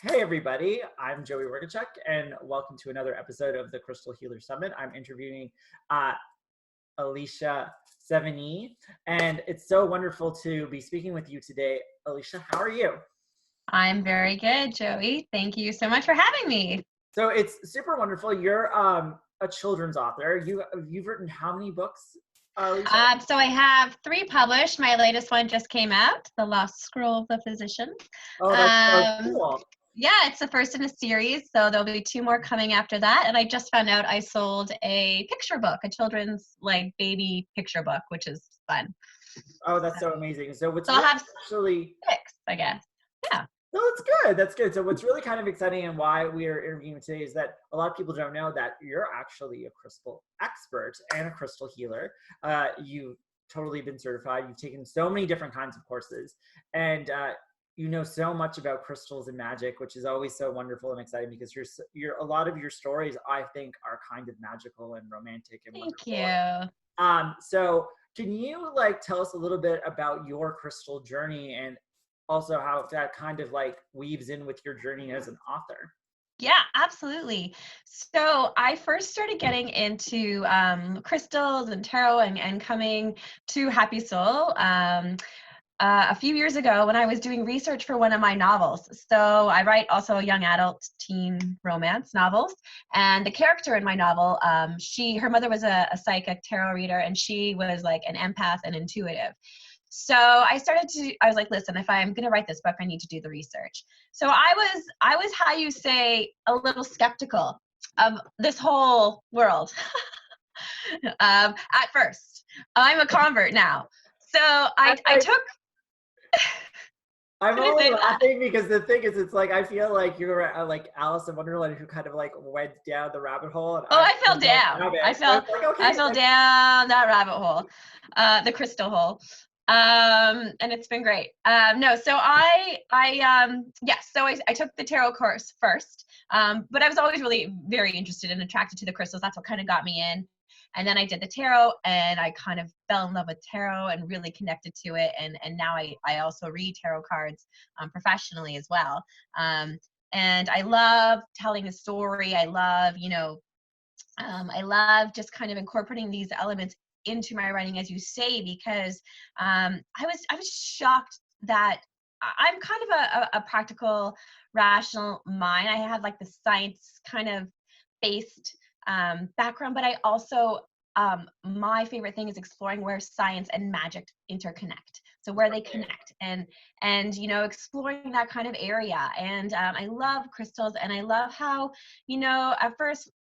Hey everybody, I'm Joey Wergachuk, and welcome to another episode of the Crystal Healer Summit. I'm interviewing uh, Alisha Sevigny, and it's so wonderful to be speaking with you today. Alisha, how are you? I'm very good, Joey. Thank you so much for having me. So it's super wonderful. You're a children's author. You've written how many books, Alisha? So I have 3 published. My latest one just came out, The Lost Scroll of the Physician. Oh, that's so Um, cool. yeah, it's the first in a series, so there'll be 2 more coming after that. And I just found out I sold a picture book, a children's like baby picture book, which is fun. Oh, that's so amazing. So what's So I'll really have actually 6, I guess. Yeah. No, that's good. That's good. So what's really kind of exciting and why we are interviewing today is that a lot of people don't know that you're actually a crystal expert and a crystal healer. You've totally been certified. You've taken so many different kinds of courses, and you know so much about crystals and magic, which is always so wonderful and exciting because you're a lot of your stories I think are kind of magical and romantic and Thank wonderful. you. So can you like tell us a little bit about your crystal journey and also how that kind of like weaves in with your journey as an author? Yeah, absolutely. So I first started getting into crystals and tarot and coming to Happy Soul a few years ago when I was doing research for one of my novels. So I write also young adult teen romance novels. And the character in my novel, her mother was a psychic tarot reader, and she was like an empath and intuitive. So I was like, listen, if I'm going to write this book, I need to do the research. So I was how you say, a little skeptical of this whole world. At first, I'm a convert now. So I I, took, I'm did I only say that? laughing because the thing is, it's like I feel like you're like Alice in Wonderland who kind of like went down the rabbit hole, and Oh, I'm I fell going down. down it. So it's like I okay, fell like down that rabbit hole, the crystal hole. And it's been great. No, so yes, so I took the tarot course first. But I was always really very interested and attracted to the crystals. That's what kind of got me in. And then I did the tarot, and I kind of fell in love with tarot and really connected to it. And now I also read tarot cards professionally as well. And I love telling a story. I love just kind of incorporating these elements into my writing, as you say, because I was shocked that I'm kind of a practical, rational mind. I have like the science kind of based background, but I also my favorite thing is exploring where science and magic interconnect. So where they connect, and exploring that kind of area. And I love crystals, and I love how at first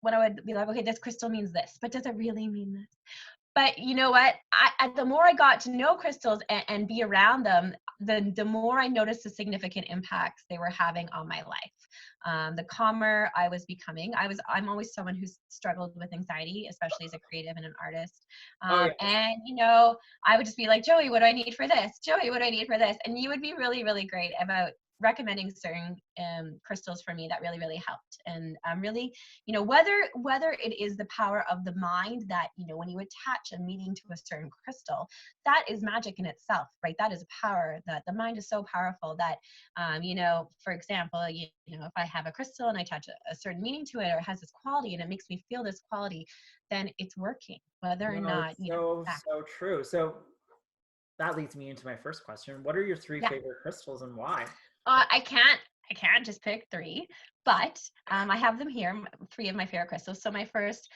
when I would be like, okay, this crystal means this, but does it really mean this? But you know what? The more I got to know crystals and be around them, the more I noticed the significant impacts they were having on my life. The calmer I was becoming. I'm always someone who's struggled with anxiety, especially as a creative and an artist. oh yeah. And I would just be like, Joey, what do I need for this? Joey, what do I need for this? And you would be really, really great about recommending certain crystals for me that really, really helped. And really, whether it is the power of the mind that when you attach a meaning to a certain crystal, that is magic in itself, right? That is a power. That the mind is so powerful that for example, if I have a crystal and I attach a certain meaning to it, or it has this quality and it makes me feel this quality, then it's working, whether or No, not it's so exactly. true. So that leads me into my first question. What are your three Yeah. favorite crystals and why? I can't just pick 3, but I have them here, 3 of my favorite crystals. So my first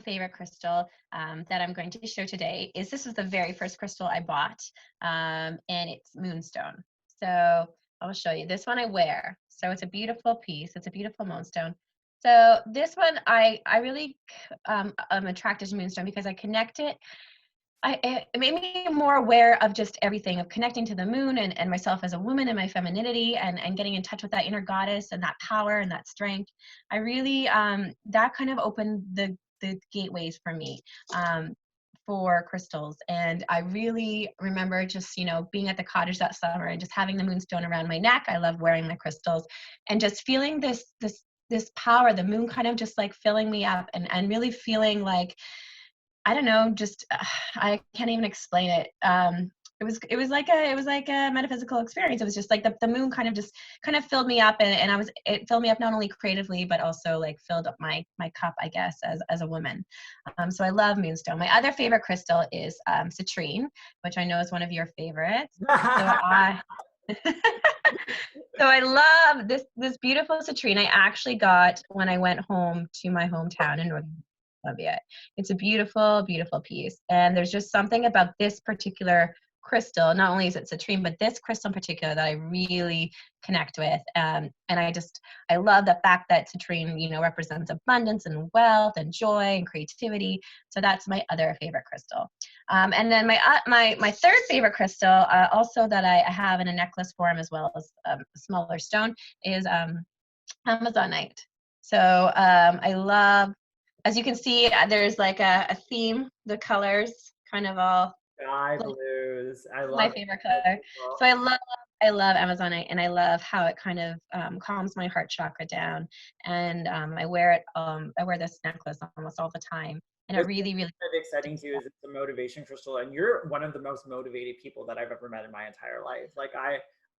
favorite crystal that I'm going to show today this was the very first crystal I bought, and it's moonstone. So I'll show you. This one I wear. So it's a beautiful piece. It's a beautiful moonstone. So this one I really am attracted to moonstone because I connect it. It made me more aware of just everything, of connecting to the moon and myself as a woman and my femininity, and getting in touch with that inner goddess and that power and that strength. I really, that kind of opened the gateways for me for crystals. And I really remember just, being at the cottage that summer and just having the moonstone around my neck. I love wearing my crystals and just feeling this power, the moon kind of just like filling me up, and really feeling like, I don't know, just I can't even explain it. it was like a metaphysical experience. It was just like the moon kind of filled me up, and it filled me up not only creatively but also like filled up my cup, I guess, as a woman. So I love moonstone. My other favorite crystal is citrine, which I know is one of your favorites. So I so I love this beautiful citrine I actually got when I went home to my hometown in Northern Colombia. It's a beautiful, beautiful piece. And there's just something about this particular crystal. Not only is it citrine, but this crystal in particular that I really connect with. And I love the fact that citrine, represents abundance and wealth and joy and creativity. So that's my other favorite crystal. And then my third favorite crystal, also that I have in a necklace form as well as a smaller stone, is Amazonite. So I love, as you can see, there's like a theme, the colors kind of all Sky blues. I love my favorite color. So I love Amazonite, and I love how it kind of calms my heart chakra down. And I wear this necklace almost all the time, and it What's really, really kind of exciting too is it's a motivation crystal, and you're one of the most motivated people that I've ever met in my entire life. Like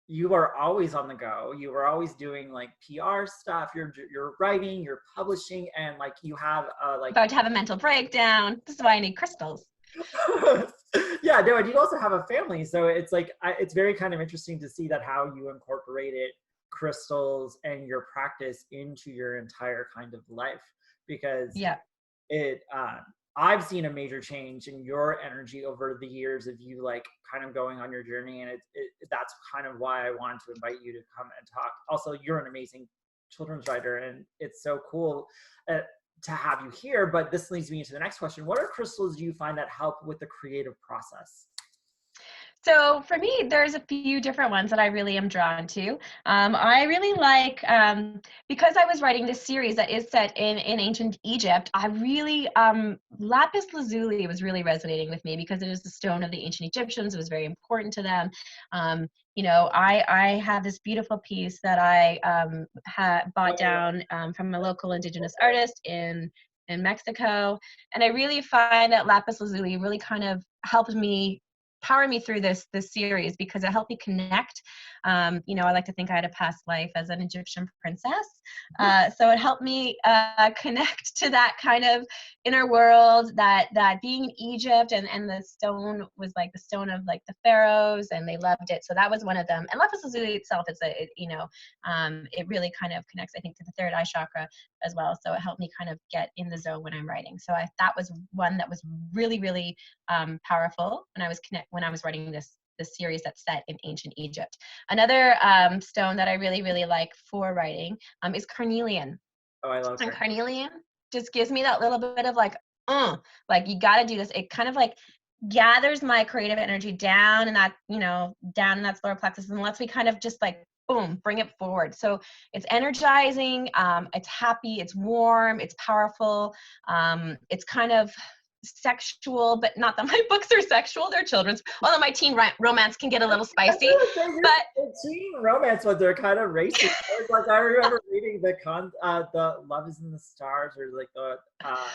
you are always on the go. You are always doing like PR stuff. You're writing, you're publishing, and like you have about to have a mental breakdown. This is why I need crystals. Yeah, no, and you also have a family, so it's like it's very kind of interesting to see that how you incorporated crystals and your practice into your entire kind of life, because Yeah. it I've seen a major change in your energy over the years of you like kind of going on your journey, and that's kind of why I wanted to invite you to come and talk. Also, you're an amazing children's writer, and it's so cool to have you here. But this leads me into the next question: what are crystals do you find that help with the creative process? So for me, there's a few different ones that I really am drawn to. I really like, because I was writing this series that is set in ancient Egypt, I really, lapis lazuli was really resonating with me because it is the stone of the ancient Egyptians. It was very important to them. I have this beautiful piece that I bought down from a local indigenous artist in Mexico. And I really find that lapis lazuli really kind of helped me power me through this series because it helped me connect. I like to think I had a past life as an Egyptian princess. So it helped me connect to that kind of inner world that being in Egypt, and the stone was like the stone of like the pharaohs, and they loved it. So that was one of them. And lapis lazuli itself is it really kind of connects, I think, to the third eye chakra as well. So it helped me kind of get in the zone when I'm writing. So that was one that was really, really powerful when I was writing this series that's set in ancient Egypt. Another stone that I really, really like for writing is carnelian. Oh, I love And her. carnelian just gives me that little bit of like you got to do this. It kind of like gathers my creative energy down in that solar plexus, and lets me kind of just like boom, bring it forward. So it's energizing, it's happy, it's warm, it's powerful, it's kind of sexual, but not that my books are sexual, they're children's, although my teen romance can get a little spicy. But teen romance ones are kind of racist. Like I remember reading the Love Is in the Stars, or like the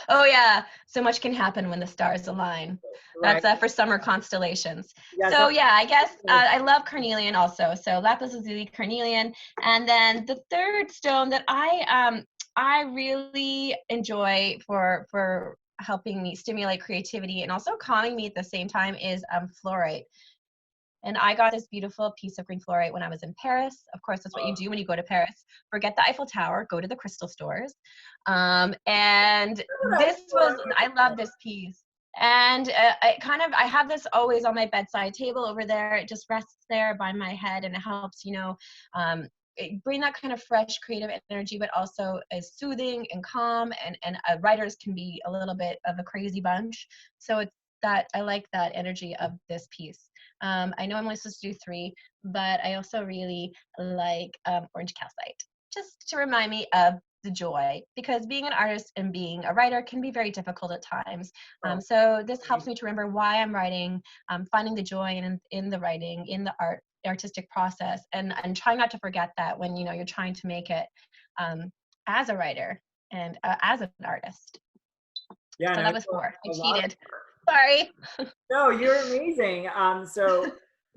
oh yeah, so much can happen when the stars align. right. That's for summer constellations. Yeah, So yeah, I guess I love carnelian also. So lapis lazuli, carnelian, and then the third stone that I really enjoy for helping me stimulate creativity and also calming me at the same time is fluorite. And I got this beautiful piece of green fluorite when I was in Paris. Of course, that's what you do when you go to Paris. Forget the Eiffel Tower, go to the crystal stores. And I love this piece. And I have this always on my bedside table over there. It just rests there by my head, and it helps, bring that kind of fresh creative energy, but also is soothing and calm. And writers can be a little bit of a crazy bunch. So it's that I like that energy of this piece. I know I'm only supposed to do 3, but I also really like orange calcite, just to remind me of the joy, because being an artist and being a writer can be very difficult at times. So this helps me to remember why I'm writing, finding the joy in the writing, in the artistic process, and trying not to forget that when you're trying to make it as a writer and as an artist. Yeah, So and that was 4. I cheated. Sorry. No, you're amazing. So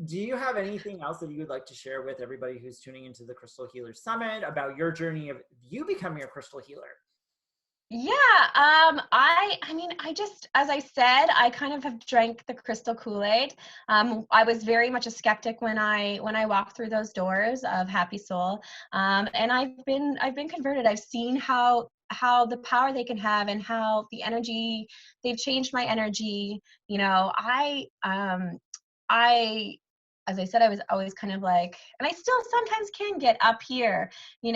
do you have anything else that you would like to share with everybody who's tuning into the Crystal Healer Summit about your journey of you becoming a crystal healer? Yeah, I mean, I just, as I said, I kind of have drank the crystal Kool-Aid. I was very much a skeptic when I walked through those doors of Happy Soul, and I've been converted. I've seen how the power they can have and how the energy they've changed my energy. You know, I as I said, I was always kind of like, and I still sometimes can get up here, but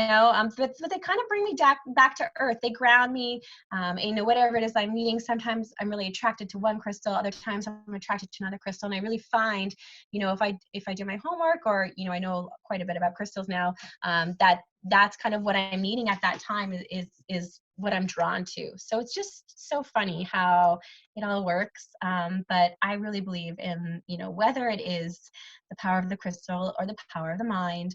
they kind of bring me back to earth. They ground me, whatever it is I'm needing. Sometimes I'm really attracted to one crystal. Other times I'm attracted to another crystal. And I really find, if I do my homework or, I know quite a bit about crystals now, that's kind of what I'm needing at that time is what I'm drawn to. So it's just so funny how it all works. But I really believe in, whether it is the power of the crystal or the power of the mind,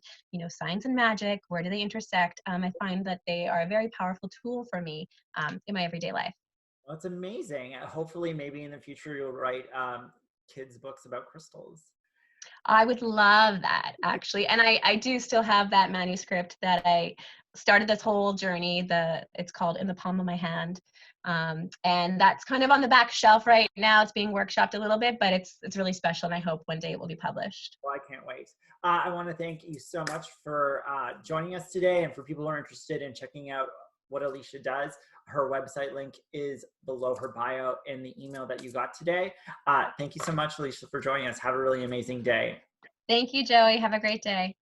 science and magic, where do they intersect? I find that they are a very powerful tool for me in my everyday life. Well, that's amazing. Hopefully, maybe in the future, you'll write kids' books about crystals. I would love that actually. And I do still have that manuscript that I started this whole journey. It's called In the Palm of My Hand. And that's kind of on the back shelf right now. It's being workshopped a little bit, but it's really special and I hope one day it will be published. Well, I can't wait. I want to thank you so much for joining us today. And for people who are interested in checking out what Alisha does, her website link is below her bio in the email that you got today. Thank you so much, Alisha, for joining us. Have a really amazing day. Thank you, Joey. Have a great day.